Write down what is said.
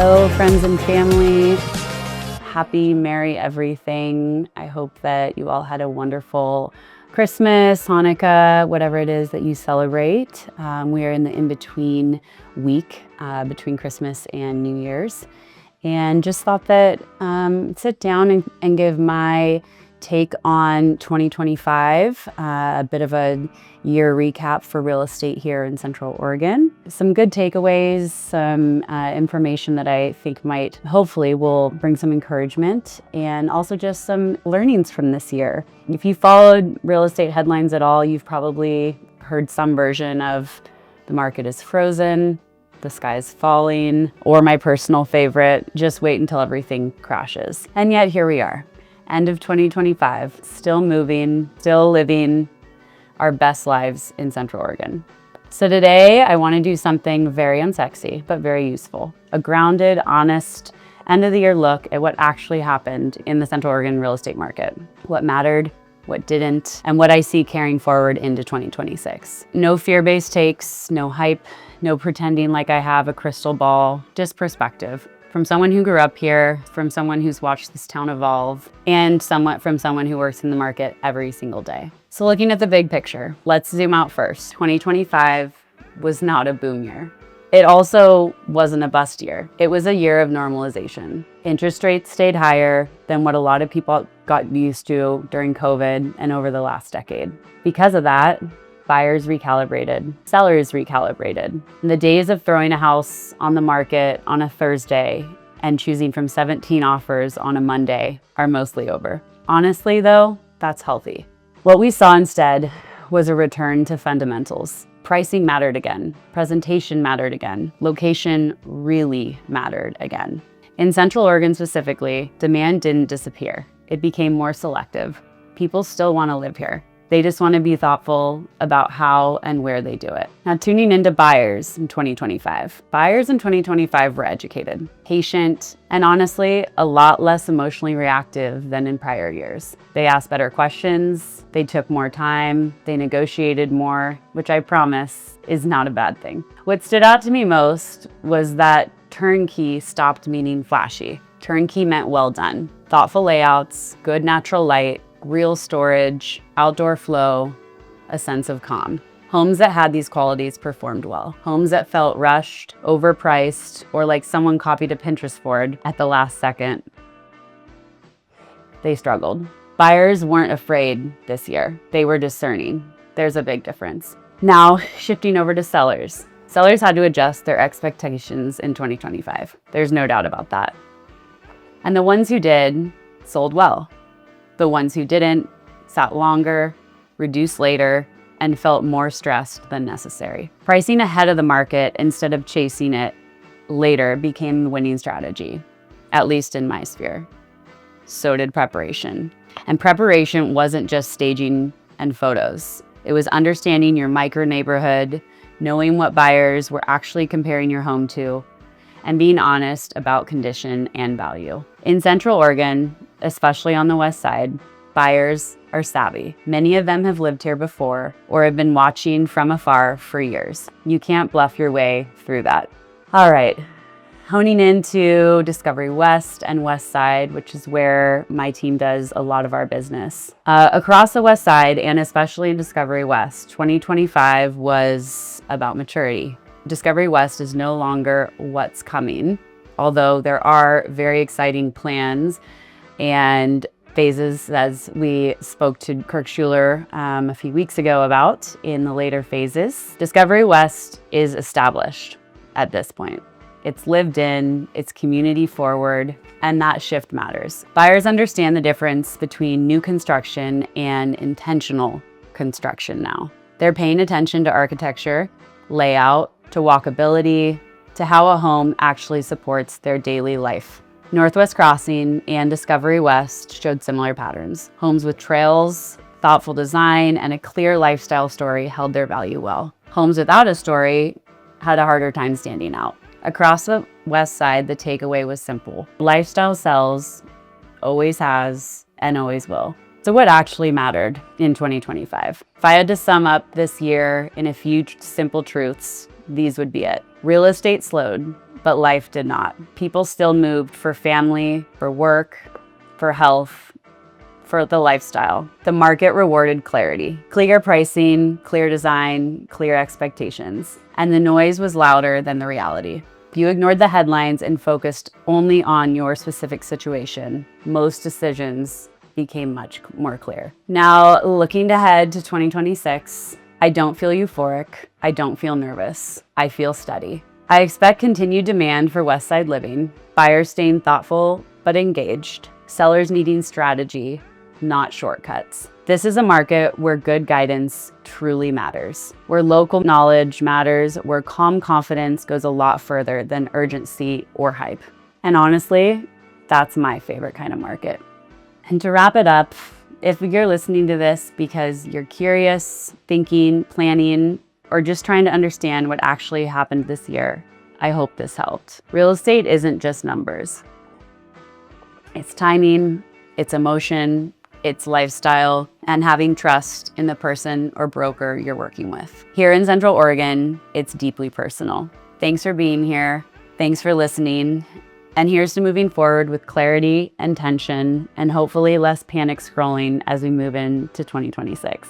Hello, friends and family. Happy, merry everything. I hope that you all had a wonderful Christmas, Hanukkah, whatever it is that you celebrate. We are in the in-between week between Christmas and New Year's. And just thought that sit down and give my take on 2025, a bit of a year recap for real estate here in Central Oregon. Some good takeaways, some information that I think might, hopefully will bring some encouragement, and also just some learnings from this year. If you followed real estate headlines at all, you've probably heard some version of the market is frozen, the sky's falling, or my personal favorite, just wait until everything crashes. And yet here we are. End of 2025, still moving, still living our best lives in Central Oregon. So today I want to do something very unsexy, but very useful. A grounded, honest, end of the year look at what actually happened in the Central Oregon real estate market. What mattered, what didn't, and what I see carrying forward into 2026. No fear-based takes, no hype, no pretending like I have a crystal ball, just perspective. From someone who grew up here, from someone who's watched this town evolve, and somewhat from someone who works in the market every single day. So looking at the big picture, let's zoom out first. 2025 was not a boom year. It also wasn't a bust year. It was a year of normalization. Interest rates stayed higher than what a lot of people got used to during COVID and over the last decade. Because of that, buyers recalibrated, sellers recalibrated. The days of throwing a house on the market on a Thursday and choosing from 17 offers on a Monday are mostly over. Honestly though, that's healthy. What we saw instead was a return to fundamentals. Pricing mattered again, presentation mattered again, location really mattered again. In Central Oregon specifically, demand didn't disappear. It became more selective. People still want to live here. They just want to be thoughtful about how and where they do it. Now, tuning into buyers in 2025. Buyers in 2025 were educated, patient, and honestly, a lot less emotionally reactive than in prior years. They asked better questions, they took more time, they negotiated more, which I promise is not a bad thing. What stood out to me most was that turnkey stopped meaning flashy. Turnkey meant well done. Thoughtful layouts, good natural light, real storage, outdoor flow, a sense of calm. Homes that had these qualities performed well. Homes that felt rushed, overpriced, or like someone copied a Pinterest board at the last second, they struggled. Buyers weren't afraid this year. They were discerning. There's a big difference. Now, shifting over to sellers. Sellers had to adjust their expectations in 2025. There's no doubt about that. And the ones who did sold well. The ones who didn't sat longer, reduced later, and felt more stressed than necessary. Pricing ahead of the market instead of chasing it later became the winning strategy, at least in my sphere. So did preparation. And preparation wasn't just staging and photos. It was understanding your micro neighborhood, knowing what buyers were actually comparing your home to, and being honest about condition and value. In Central Oregon, especially on the west side, buyers are savvy. Many of them have lived here before or have been watching from afar for years. You can't bluff your way through that. All right, honing into Discovery West and West Side, which is where my team does a lot of our business. Across the West Side, and especially in Discovery West, 2025 was about maturity. Discovery West is no longer what's coming, although there are very exciting plans and phases, as we spoke to Kirk Schuler a few weeks ago about in the later phases. Discovery West is established at this point. It's lived in, it's community forward, and that shift matters. Buyers understand the difference between new construction and intentional construction now. They're paying attention to architecture, layout, to walkability, to how a home actually supports their daily life. Northwest Crossing and Discovery West showed similar patterns. Homes with trails, thoughtful design, and a clear lifestyle story held their value well. Homes without a story had a harder time standing out. Across the west side, the takeaway was simple. Lifestyle sells, always has, and always will. So what actually mattered in 2025? If I had to sum up this year in a few simple truths, these would be it. Real estate slowed, but life did not. People still moved for family, for work, for health, for the lifestyle. The market rewarded clarity, clear pricing, clear design, clear expectations, and the noise was louder than the reality. If you ignored the headlines and focused only on your specific situation, most decisions became much more clear. Now, looking ahead to 2026, I don't feel euphoric. I don't feel nervous. I feel steady. I expect continued demand for West Side living, buyers staying thoughtful but engaged, sellers needing strategy, not shortcuts. This is a market where good guidance truly matters, where local knowledge matters, where calm confidence goes a lot further than urgency or hype. And honestly, that's my favorite kind of market. And to wrap it up, if you're listening to this because you're curious, thinking, planning, or just trying to understand what actually happened this year, I hope this helped. Real estate isn't just numbers. It's timing, it's emotion, it's lifestyle, and having trust in the person or broker you're working with. Here in Central Oregon, it's deeply personal. Thanks for being here. Thanks for listening. And here's to moving forward with clarity and tension, and hopefully less panic scrolling as we move into 2026.